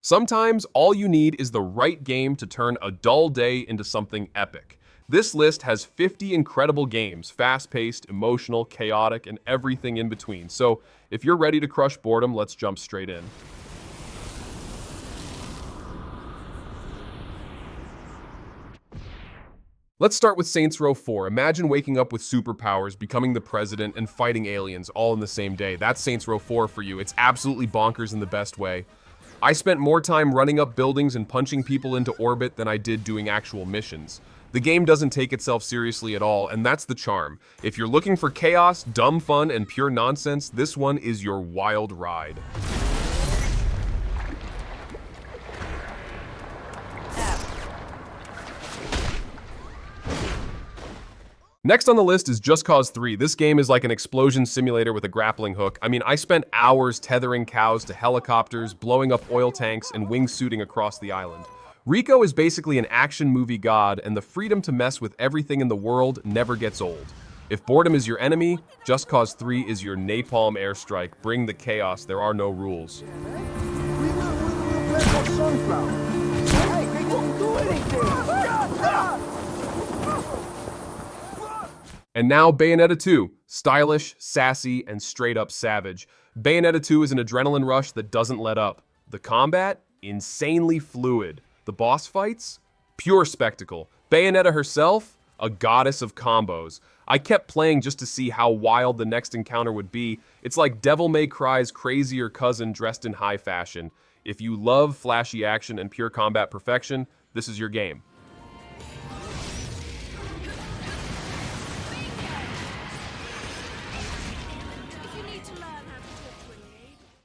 Sometimes all you need is the right game to turn a dull day into something epic. This list has 50 incredible games, fast-paced, emotional, chaotic, and everything in between. So if you're ready to crush boredom, let's jump straight in. Let's start with Saints Row 4. Imagine waking up with superpowers, becoming the president, and fighting aliens all in the same day. That's Saints Row 4 for you. It's absolutely bonkers in the best way. I spent more time running up buildings and punching people into orbit than I did doing actual missions. The game doesn't take itself seriously at all, and that's the charm. If you're looking for chaos, dumb fun, and pure nonsense, this one is your wild ride. Next on the list is Just Cause 3. This game is like an explosion simulator with a grappling hook. I mean, I spent hours tethering cows to helicopters, blowing up oil tanks, and wingsuiting across the island. Rico is basically an action movie god, and the freedom to mess with everything in the world never gets old. If boredom is your enemy, Just Cause 3 is your napalm airstrike. Bring the chaos, there are no rules. And now Bayonetta 2, stylish, sassy, and straight up savage. Bayonetta 2 is an adrenaline rush that doesn't let up. The combat, insanely fluid. The boss fights, pure spectacle. Bayonetta herself, a goddess of combos. I kept playing just to see how wild the next encounter would be. It's like Devil May Cry's crazier cousin dressed in high fashion. If you love flashy action and pure combat perfection, this is your game.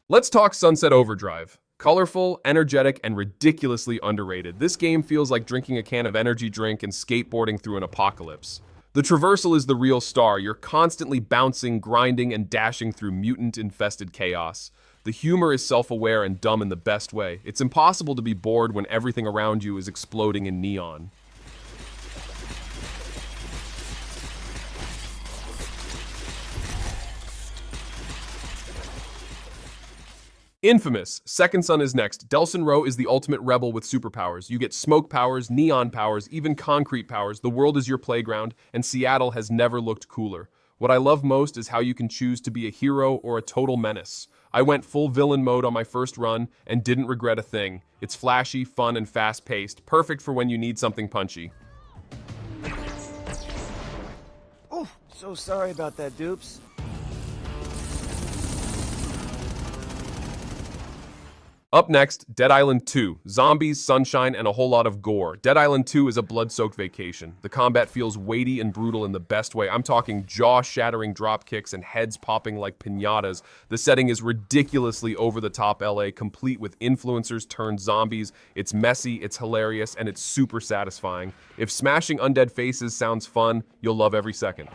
Let's talk Sunset Overdrive. Colorful, energetic, and ridiculously underrated. This game feels like drinking a can of energy drink and skateboarding through an apocalypse. The traversal is the real star. You're constantly bouncing, grinding, and dashing through mutant-infested chaos. The humor is self-aware and dumb in the best way. It's impossible to be bored when everything around you is exploding in neon. Infamous. Second Son is next. Delsin Rowe is the ultimate rebel with superpowers. You get smoke powers, neon powers, even concrete powers. The world is your playground, and Seattle has never looked cooler. What I love most is how you can choose to be a hero or a total menace. I went full villain mode on my first run and didn't regret a thing. It's flashy, fun, and fast-paced, perfect for when you need something punchy. Oh, so sorry about that, dupes. Up next, Dead Island 2. Zombies, sunshine, and a whole lot of gore. Dead Island 2 is a blood-soaked vacation. The combat feels weighty and brutal in the best way. I'm talking jaw-shattering drop kicks and heads popping like piñatas. The setting is ridiculously over-the-top LA, complete with influencers turned zombies. It's messy, it's hilarious, and it's super satisfying. If smashing undead faces sounds fun, you'll love every second.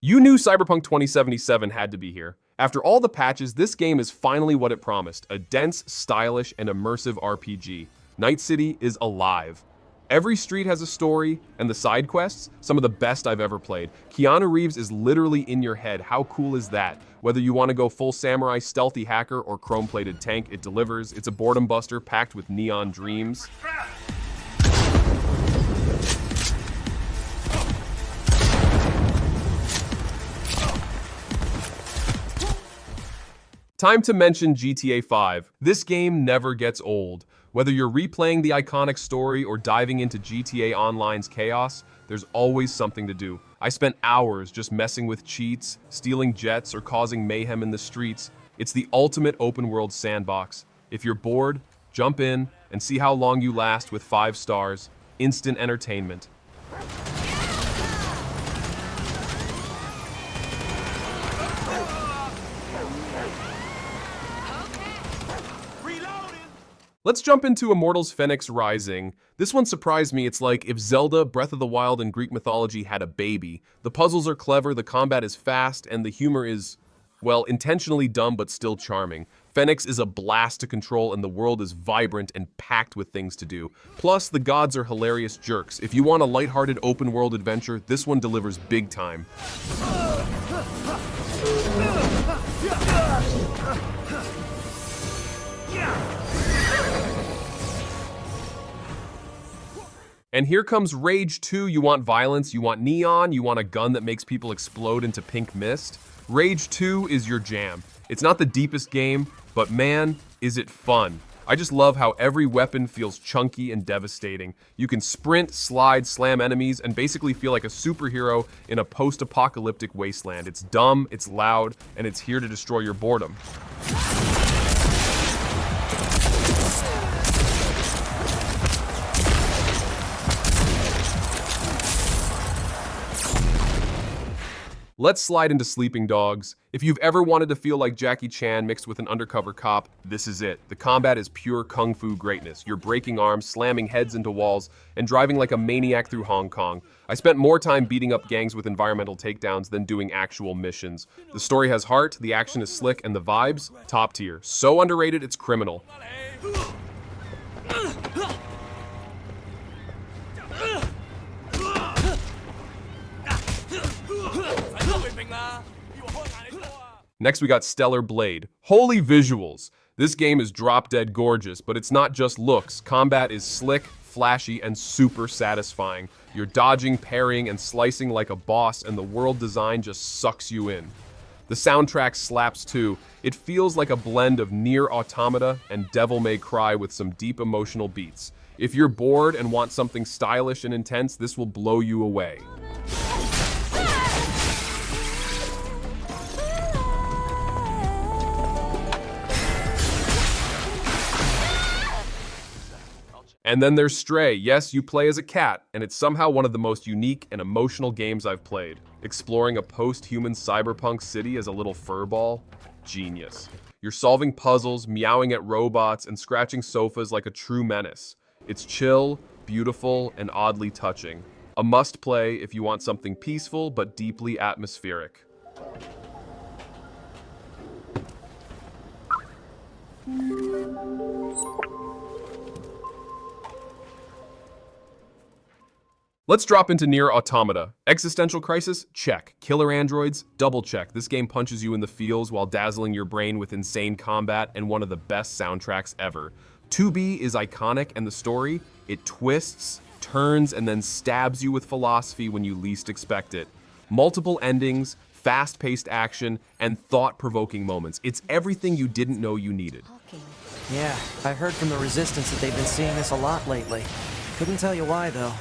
You knew Cyberpunk 2077 had to be here. After all the patches, this game is finally what it promised, a dense, stylish, and immersive RPG. Night City is alive. Every street has a story, and the side quests, some of the best I've ever played. Keanu Reeves is literally in your head. How cool is that? Whether you want to go full samurai, stealthy hacker, or chrome-plated tank, it delivers. It's a boredom buster packed with neon dreams. Time to mention GTA 5. This game never gets old. Whether you're replaying the iconic story or diving into GTA Online's chaos, there's always something to do. I spent hours just messing with cheats, stealing jets, or causing mayhem in the streets. It's the ultimate open-world sandbox. If you're bored, jump in and see how long you last with 5 stars. Instant entertainment. Let's jump into Immortals Fenyx Rising. This one surprised me. It's like if Zelda, Breath of the Wild, and Greek mythology had a baby. The puzzles are clever, the combat is fast, and the humor is, well, intentionally dumb but still charming. Phoenix is a blast to control and the world is vibrant and packed with things to do. Plus, the gods are hilarious jerks. If you want a lighthearted open world adventure, this one delivers big time. And here comes Rage 2. You want violence, you want neon, you want a gun that makes people explode into pink mist. Rage 2 is your jam. It's not the deepest game, but man, is it fun. I just love how every weapon feels chunky and devastating. You can sprint, slide, slam enemies, and basically feel like a superhero in a post-apocalyptic wasteland. It's dumb, it's loud, and it's here to destroy your boredom. Let's slide into Sleeping Dogs. If you've ever wanted to feel like Jackie Chan mixed with an undercover cop, this is it. The combat is pure kung fu greatness. You're breaking arms, slamming heads into walls, and driving like a maniac through Hong Kong. I spent more time beating up gangs with environmental takedowns than doing actual missions. The story has heart, the action is slick, and the vibes, top tier. So underrated, it's criminal. Next, we got Stellar Blade. Holy visuals! This game is drop-dead gorgeous, but it's not just looks. Combat is slick, flashy, and super satisfying. You're dodging, parrying, and slicing like a boss, and the world design just sucks you in. The soundtrack slaps too. It feels like a blend of Nier Automata and Devil May Cry with some deep emotional beats. If you're bored and want something stylish and intense, this will blow you away. And then there's Stray. Yes, you play as a cat, and it's somehow one of the most unique and emotional games I've played. Exploring a post-human cyberpunk city as a little furball? Genius. You're solving puzzles, meowing at robots, and scratching sofas like a true menace. It's chill, beautiful, and oddly touching. A must-play if you want something peaceful but deeply atmospheric. Let's drop into Nier Automata. Existential crisis? Check. Killer androids? Double check. This game punches you in the feels while dazzling your brain with insane combat and one of the best soundtracks ever. 2B is iconic, and the story, it twists, turns, and then stabs you with philosophy when you least expect it. Multiple endings, fast-paced action, and thought-provoking moments. It's everything you didn't know you needed. Yeah, I heard from the Resistance that they've been seeing this a lot lately. Couldn't tell you why, though.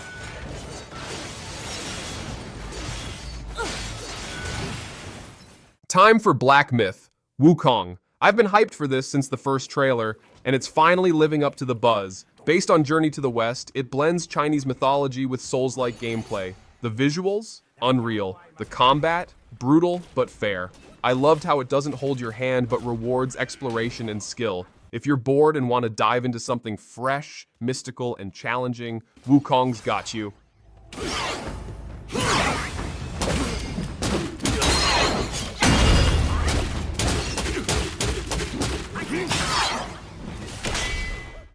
Time for Black Myth, Wukong. I've been hyped for this since the first trailer, and it's finally living up to the buzz. Based on Journey to the West, it blends Chinese mythology with Souls-like gameplay. The visuals? Unreal. The combat? Brutal, but fair. I loved how it doesn't hold your hand, but rewards exploration and skill. If you're bored and want to dive into something fresh, mystical, and challenging, Wukong's got you.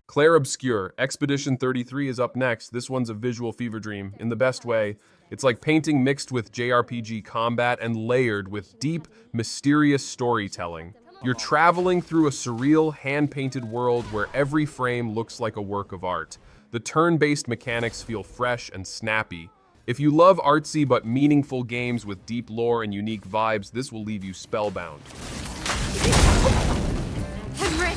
Clair Obscur, Expedition 33 is up next. This one's a visual fever dream, in the best way. It's like painting mixed with JRPG combat and layered with deep, mysterious storytelling. You're traveling through a surreal, hand-painted world where every frame looks like a work of art. The turn-based mechanics feel fresh and snappy. If you love artsy but meaningful games with deep lore and unique vibes, this will leave you spellbound. I'm ready.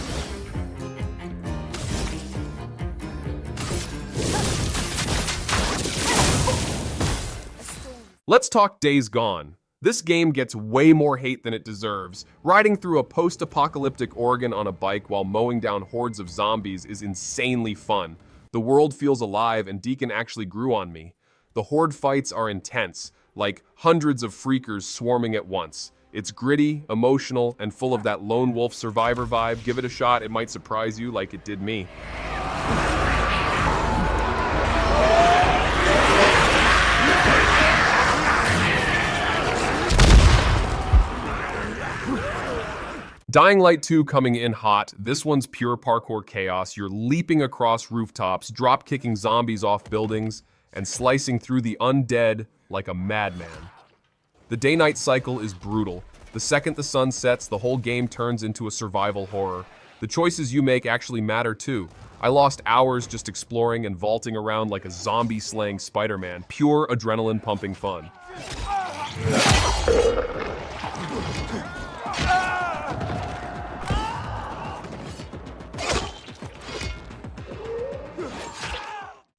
Let's talk Days Gone. This game gets way more hate than it deserves. Riding through a post-apocalyptic Oregon on a bike while mowing down hordes of zombies is insanely fun. The world feels alive, and Deacon actually grew on me. The horde fights are intense, like hundreds of freakers swarming at once. It's gritty, emotional, and full of that lone wolf survivor vibe. Give it a shot, it might surprise you like it did me. Dying Light 2 coming in hot. This one's pure parkour chaos. You're leaping across rooftops, drop-kicking zombies off buildings, and slicing through the undead like a madman. The day-night cycle is brutal. The second the sun sets, the whole game turns into a survival horror. The choices you make actually matter too. I lost hours just exploring and vaulting around like a zombie-slaying Spider-Man. Pure adrenaline-pumping fun.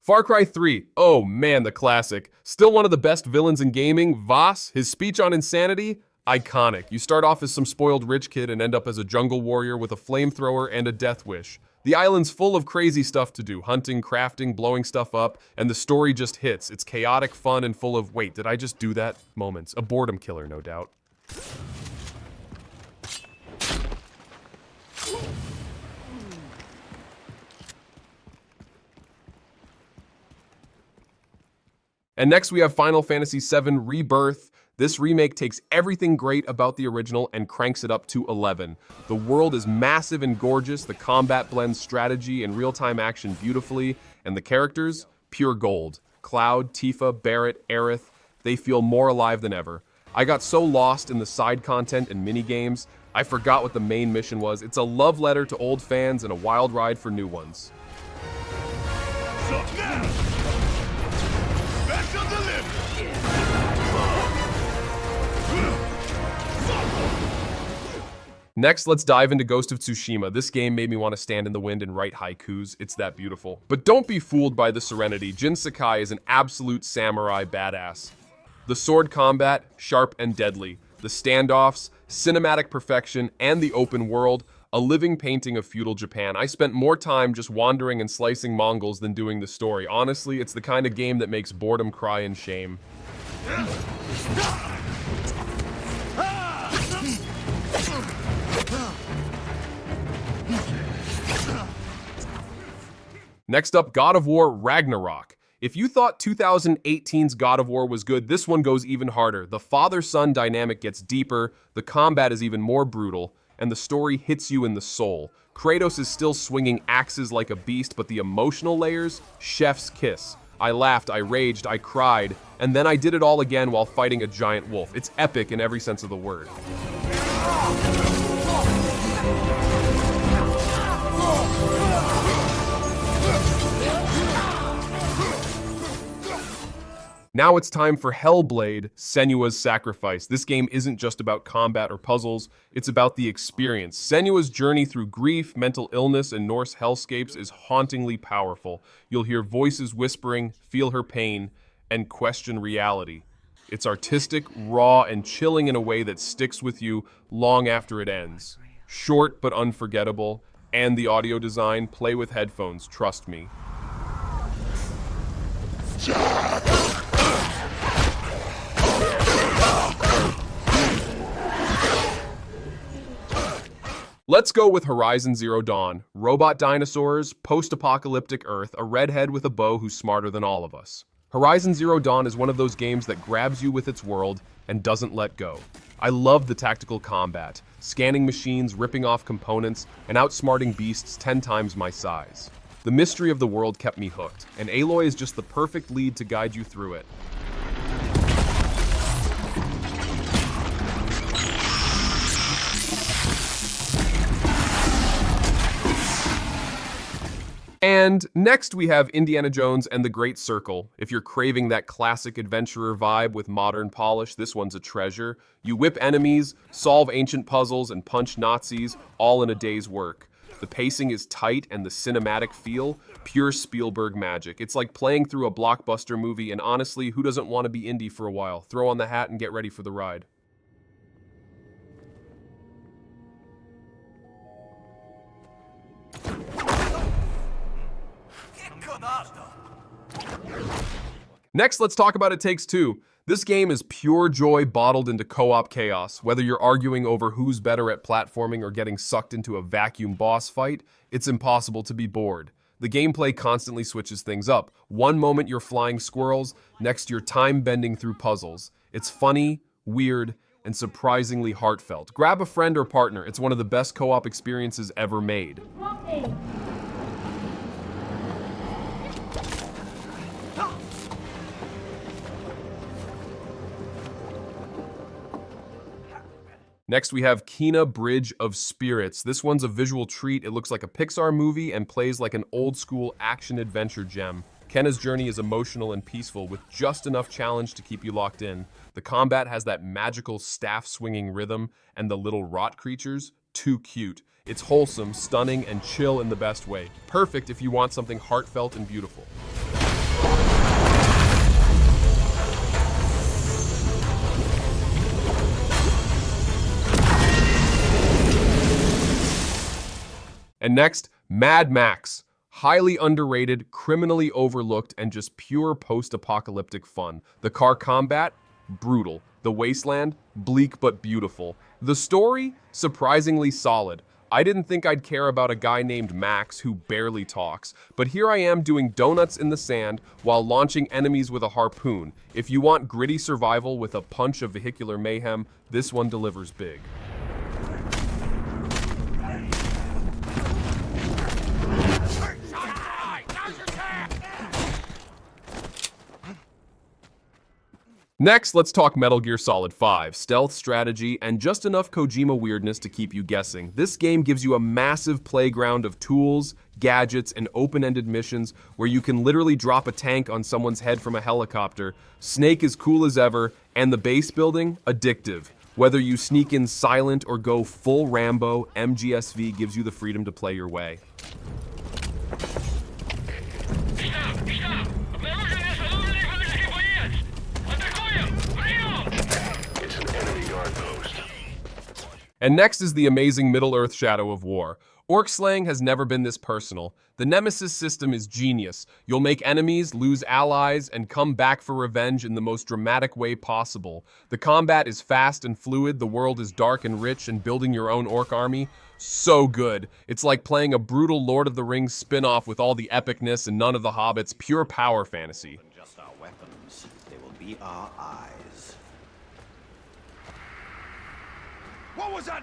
Far Cry 3, oh man, the classic. Still one of the best villains in gaming, Voss, his speech on insanity, iconic. You start off as some spoiled rich kid and end up as a jungle warrior with a flamethrower and a death wish. The island's full of crazy stuff to do, hunting, crafting, blowing stuff up, and the story just hits. It's chaotic, fun, and full of, wait, did I just do that? Moments. A boredom killer, no doubt. And next we have Final Fantasy VII Rebirth. This remake takes everything great about the original and cranks it up to 11. The world is massive and gorgeous, the combat blends strategy and real-time action beautifully, and the characters, pure gold. Cloud, Tifa, Barret, Aerith, they feel more alive than ever. I got so lost in the side content and mini-games, I forgot what the main mission was. It's a love letter to old fans and a wild ride for new ones. Next, let's dive into Ghost of Tsushima. This game made me want to stand in the wind and write haikus. It's that beautiful. But don't be fooled by the serenity. Jin Sakai is an absolute samurai badass. The sword combat, sharp and deadly. The standoffs, cinematic perfection, and the open world, a living painting of feudal Japan. I spent more time just wandering and slicing Mongols than doing the story. Honestly, it's the kind of game that makes boredom cry in shame. Next up, God of War Ragnarok. If you thought 2018's God of War was good, this one goes even harder. The father-son dynamic gets deeper, the combat is even more brutal, and the story hits you in the soul. Kratos is still swinging axes like a beast, but the emotional layers, chef's kiss. I laughed, I raged, I cried, and then I did it all again while fighting a giant wolf. It's epic in every sense of the word. Now it's time for Hellblade: Senua's Sacrifice. This game isn't just about combat or puzzles, it's about the experience. Senua's journey through grief, mental illness, and Norse hellscapes is hauntingly powerful. You'll hear voices whispering, feel her pain, and question reality. It's artistic, raw, and chilling in a way that sticks with you long after it ends. Short but unforgettable, and the audio design, play with headphones, trust me. Let's go with Horizon Zero Dawn. Robot dinosaurs, post-apocalyptic Earth, a redhead with a bow who's smarter than all of us. Horizon Zero Dawn is one of those games that grabs you with its world and doesn't let go. I love the tactical combat, scanning machines, ripping off components, and outsmarting beasts 10 times my size. The mystery of the world kept me hooked, and Aloy is just the perfect lead to guide you through it. And next we have Indiana Jones and the Great Circle. If you're craving that classic adventurer vibe with modern polish, this one's a treasure. You whip enemies, solve ancient puzzles, and punch Nazis, all in a day's work. The pacing is tight and the cinematic feel, pure Spielberg magic. It's like playing through a blockbuster movie, and honestly, who doesn't want to be indie for a while? Throw on the hat and get ready for the ride. Next, let's talk about It Takes Two. This game is pure joy bottled into co-op chaos. Whether you're arguing over who's better at platforming or getting sucked into a vacuum boss fight, it's impossible to be bored. The gameplay constantly switches things up. One moment you're flying squirrels, next you're time-bending through puzzles. It's funny, weird, and surprisingly heartfelt. Grab a friend or partner, it's one of the best co-op experiences ever made. Next, we have Kena Bridge of Spirits. This one's a visual treat. It looks like a Pixar movie and plays like an old-school action-adventure gem. Kena's journey is emotional and peaceful, with just enough challenge to keep you locked in. The combat has that magical staff-swinging rhythm, and the little rot creatures, too cute. It's wholesome, stunning, and chill in the best way. Perfect if you want something heartfelt and beautiful. And next, Mad Max. Highly underrated, criminally overlooked, and just pure post-apocalyptic fun. The car combat, brutal. The wasteland, bleak but beautiful. The story, surprisingly solid. I didn't think I'd care about a guy named Max who barely talks, but here I am doing donuts in the sand while launching enemies with a harpoon. If you want gritty survival with a punch of vehicular mayhem, this one delivers big. Next, let's talk Metal Gear Solid 5, stealth strategy, and just enough Kojima weirdness to keep you guessing. This game gives you a massive playground of tools, gadgets, and open-ended missions where you can literally drop a tank on someone's head from a helicopter. Snake is cool as ever, and the base building, addictive. Whether you sneak in silent or go full Rambo, MGSV gives you the freedom to play your way. And next is the amazing Middle-earth Shadow of War. Orc slaying has never been this personal. The Nemesis system is genius. You'll make enemies, lose allies, and come back for revenge in the most dramatic way possible. The combat is fast and fluid, the world is dark and rich, and building your own orc army, so good. It's like playing a brutal Lord of the Rings spin-off with all the epicness and none of the hobbits, pure power fantasy. Just our weapons, they will be our eyes. What was that?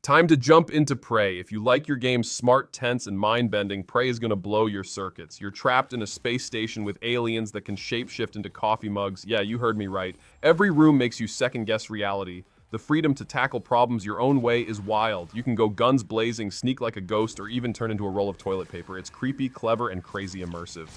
Time to jump into Prey. If you like your game smart, tense, and mind-bending, Prey is gonna blow your circuits. You're trapped in a space station with aliens that can shapeshift into coffee mugs. Yeah, you heard me right. Every room makes you second-guess reality. The freedom to tackle problems your own way is wild. You can go guns blazing, sneak like a ghost, or even turn into a roll of toilet paper. It's creepy, clever, and crazy immersive.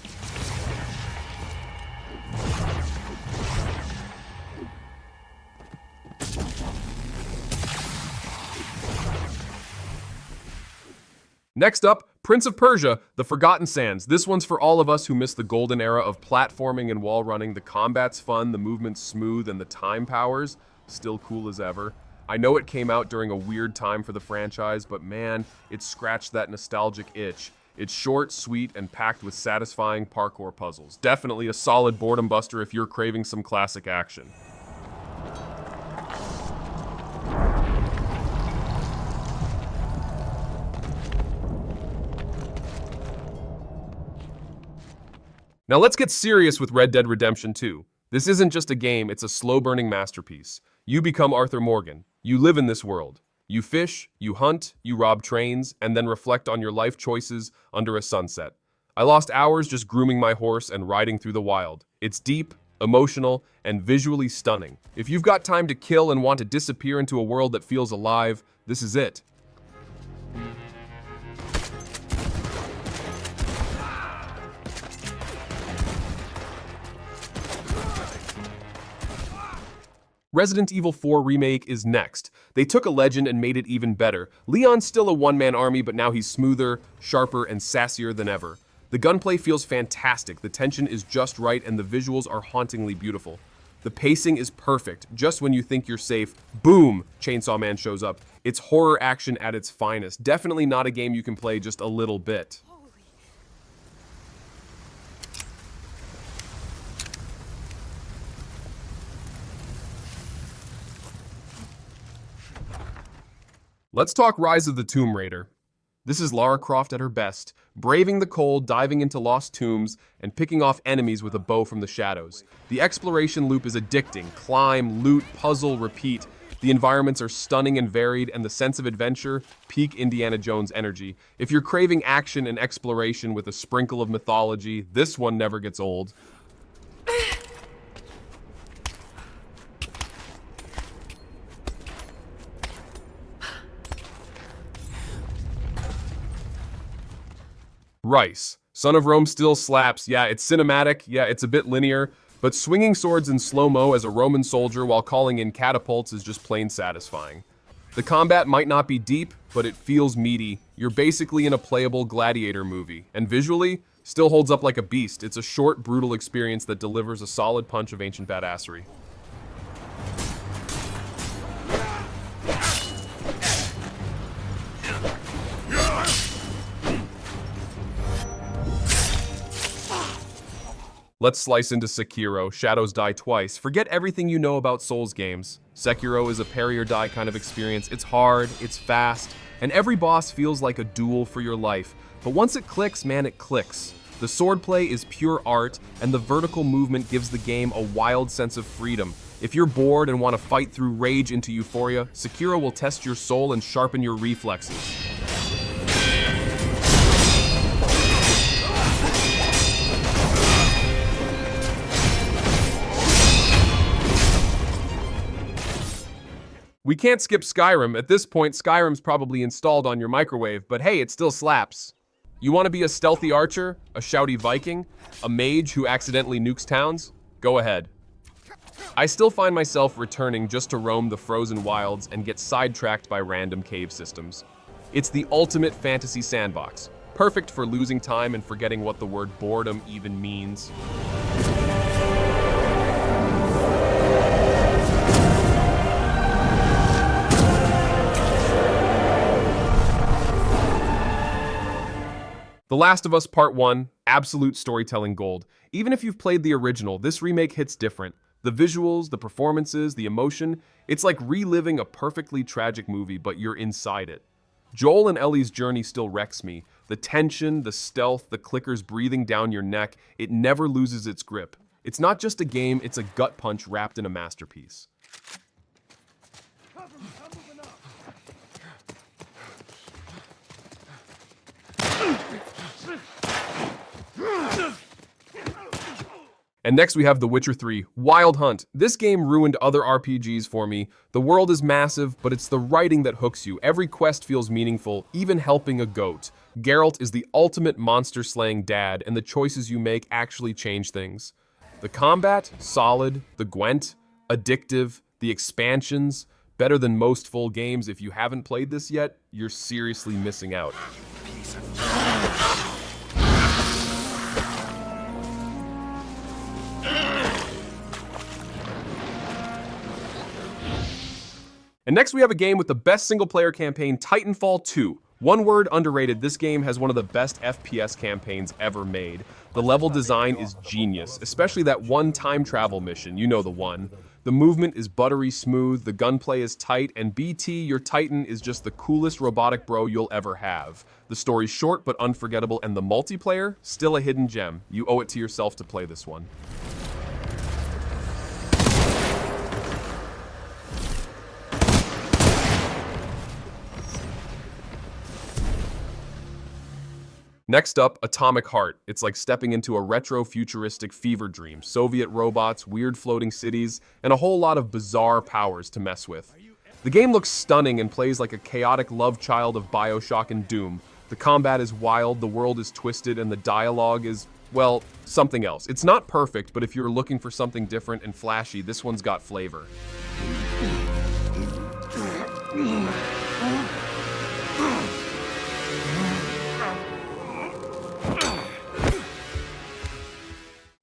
Next up, Prince of Persia, The Forgotten Sands. This one's for all of us who miss the golden era of platforming and wall running. The combat's fun, the movement's smooth, and the time powers, still cool as ever. I know it came out during a weird time for the franchise, but man, it scratched that nostalgic itch. It's short, sweet, and packed with satisfying parkour puzzles. Definitely a solid boredom buster if you're craving some classic action. Now let's get serious with Red Dead Redemption 2. This isn't just a game, it's a slow-burning masterpiece. You become Arthur Morgan. You live in this world. You fish, you hunt, you rob trains, and then reflect on your life choices under a sunset. I lost hours just grooming my horse and riding through the wild. It's deep, emotional, and visually stunning. If you've got time to kill and want to disappear into a world that feels alive, this is it. Resident Evil 4 Remake is next. They took a legend and made it even better. Leon's still a one-man army, but now he's smoother, sharper, and sassier than ever. The gunplay feels fantastic, the tension is just right, and the visuals are hauntingly beautiful. The pacing is perfect. Just when you think you're safe, boom, Chainsaw Man shows up. It's horror action at its finest. Definitely not a game you can play just a little bit. Let's talk Rise of the Tomb Raider. This is Lara Croft at her best, braving the cold, diving into lost tombs, and picking off enemies with a bow from the shadows. The exploration loop is addicting. Climb, loot, puzzle, repeat. The environments are stunning and varied, and the sense of adventure, peak Indiana Jones energy. If you're craving action and exploration with a sprinkle of mythology, this one never gets old. Rice. Son of Rome still slaps. Yeah, it's cinematic. Yeah, it's a bit linear. But swinging swords in slow-mo as a Roman soldier while calling in catapults is just plain satisfying. The combat might not be deep, but it feels meaty. You're basically in a playable Gladiator movie. And visually, still holds up like a beast. It's a short, brutal experience that delivers a solid punch of ancient badassery. Let's slice into Sekiro, Shadows Die Twice. Forget everything you know about Souls games. Sekiro is a parry or die kind of experience. It's hard, it's fast, and every boss feels like a duel for your life. But once it clicks, man, it clicks. The swordplay is pure art, and the vertical movement gives the game a wild sense of freedom. If you're bored and want to fight through rage into euphoria, Sekiro will test your soul and sharpen your reflexes. We can't skip Skyrim. At this point, Skyrim's probably installed on your microwave, but hey, it still slaps. You want to be a stealthy archer, a shouty Viking, a mage who accidentally nukes towns? Go ahead. I still find myself returning just to roam the frozen wilds and get sidetracked by random cave systems. It's the ultimate fantasy sandbox, perfect for losing time and forgetting what the word boredom even means. The Last of Us Part 1, absolute storytelling gold. Even if you've played the original, this remake hits different. The visuals, the performances, the emotion, it's like reliving a perfectly tragic movie, but you're inside it. Joel and Ellie's journey still wrecks me. The tension, the stealth, the clickers breathing down your neck, it never loses its grip. It's not just a game, it's a gut punch wrapped in a masterpiece. And next we have The Witcher 3, Wild Hunt. This game ruined other RPGs for me. The world is massive, but it's the writing that hooks you. Every quest feels meaningful, even helping a goat. Geralt is the ultimate monster-slaying dad, and the choices you make actually change things. The combat, solid. The Gwent, addictive. The expansions, better than most full games. If you haven't played this yet, you're seriously missing out. And next we have a game with the best single-player campaign, Titanfall 2. One word, underrated. This game has one of the best FPS campaigns ever made. The level design is genius, especially that one time travel mission, you know the one. The movement is buttery smooth, the gunplay is tight, and BT, your Titan, is just the coolest robotic bro you'll ever have. The story's short but unforgettable, and the multiplayer, still a hidden gem. You owe it to yourself to play this one. Next up, Atomic Heart. It's like stepping into a retro-futuristic fever dream. Soviet robots, weird floating cities, and a whole lot of bizarre powers to mess with. The game looks stunning and plays like a chaotic love child of BioShock and Doom. The combat is wild, the world is twisted, and the dialogue is, well, something else. It's not perfect, but if you're looking for something different and flashy, this one's got flavor.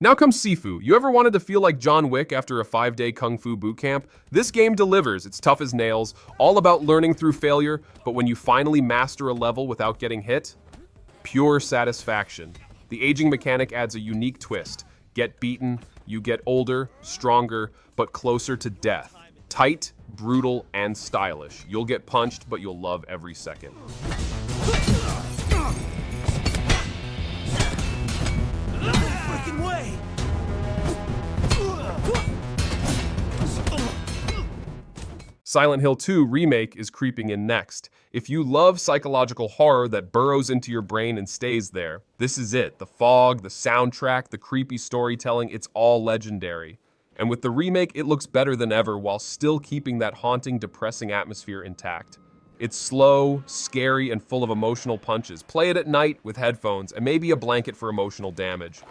Now comes Sifu. You ever wanted to feel like John Wick after a 5-day kung fu boot camp? This game delivers. It's tough as nails, all about learning through failure, but when you finally master a level without getting hit, pure satisfaction. The aging mechanic adds a unique twist. Get beaten, you get older, stronger, but closer to death. Tight, brutal, and stylish. You'll get punched, but you'll love every second. way! Silent Hill 2 Remake is creeping in next. If you love psychological horror that burrows into your brain and stays there, this is it. The fog, the soundtrack, the creepy storytelling, it's all legendary. And with the remake, it looks better than ever while still keeping that haunting, depressing atmosphere intact. It's slow, scary, and full of emotional punches. Play it at night with headphones and maybe a blanket for emotional damage.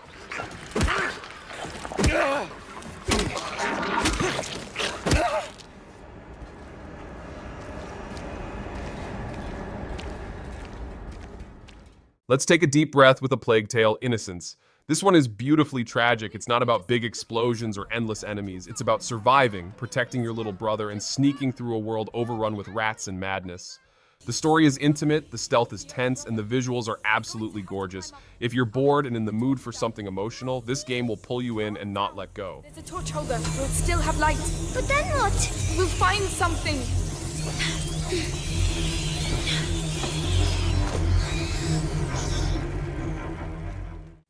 Let's take a deep breath with A Plague Tale: Innocence. This one is beautifully tragic. It's not about big explosions or endless enemies. It's about surviving, protecting your little brother, and sneaking through a world overrun with rats and madness. The story is intimate, the stealth is tense, and the visuals are absolutely gorgeous. If you're bored and in the mood for something emotional, this game will pull you in and not let go. There's a torch holder. We'll still have light. But then what? We'll find something.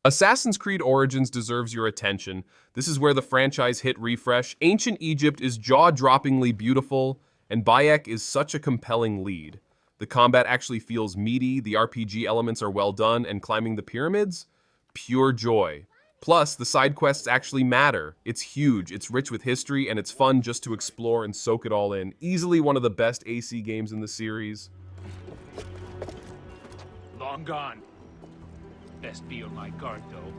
Assassin's Creed Origins deserves your attention. This is where the franchise hit refresh. Ancient Egypt is jaw-droppingly beautiful, and Bayek is such a compelling lead. The combat actually feels meaty, the RPG elements are well done, and climbing the pyramids? Pure joy. Plus, the side quests actually matter. It's huge, it's rich with history, and it's fun just to explore and soak it all in. Easily one of the best AC games in the series. Long gone. Best be on my guard, though.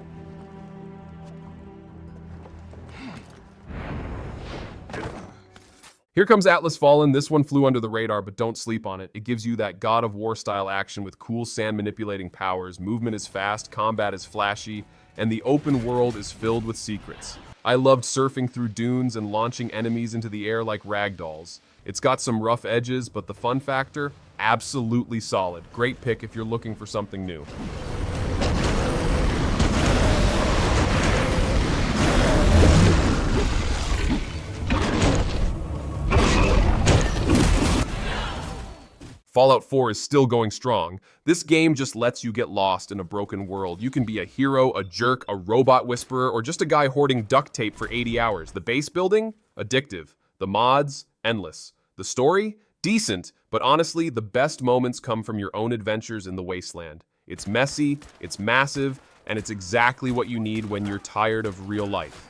Here comes Atlas Fallen. This one flew under the radar, but don't sleep on it. It gives you that God of War style action with cool sand manipulating powers. Movement is fast, combat is flashy, and the open world is filled with secrets. I loved surfing through dunes and launching enemies into the air like ragdolls. It's got some rough edges, but the fun factor, absolutely solid. Great pick if you're looking for something new. Fallout 4 is still going strong. This game just lets you get lost in a broken world. You can be a hero, a jerk, a robot whisperer, or just a guy hoarding duct tape for 80 hours. The base building? Addictive. The mods? Endless. The story? Decent, but honestly, the best moments come from your own adventures in the Wasteland. It's messy, it's massive, and it's exactly what you need when you're tired of real life.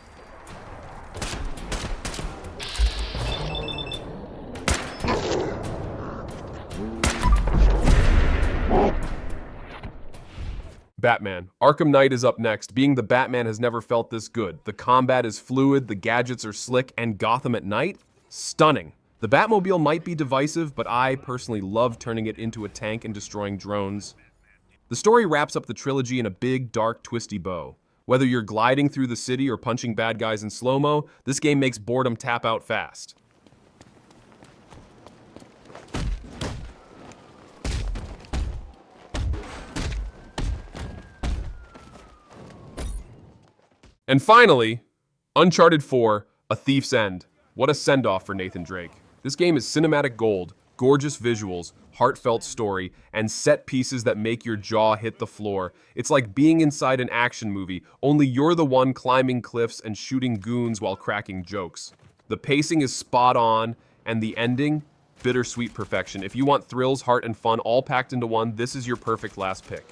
Batman. Arkham Knight is up next. Being the Batman has never felt this good. The combat is fluid, the gadgets are slick, and Gotham at night? Stunning. The Batmobile might be divisive, but I personally love turning it into a tank and destroying drones. The story wraps up the trilogy in a big, dark, twisty bow. Whether you're gliding through the city or punching bad guys in slow-mo, this game makes boredom tap out fast. And finally, Uncharted 4, A Thief's End. What a send-off for Nathan Drake. This game is cinematic gold, gorgeous visuals, heartfelt story, and set pieces that make your jaw hit the floor. It's like being inside an action movie, only you're the one climbing cliffs and shooting goons while cracking jokes. The pacing is spot on, and the ending, bittersweet perfection. If you want thrills, heart, and fun all packed into one, this is your perfect last pick.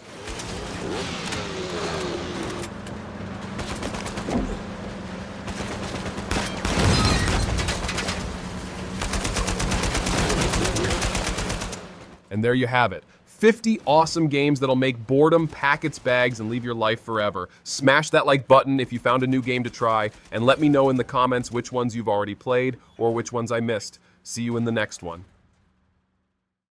And there you have it. 50 awesome games that'll make boredom pack its bags and leave your life forever. Smash that like button if you found a new game to try, and let me know in the comments which ones you've already played or which ones I missed. See you in the next one.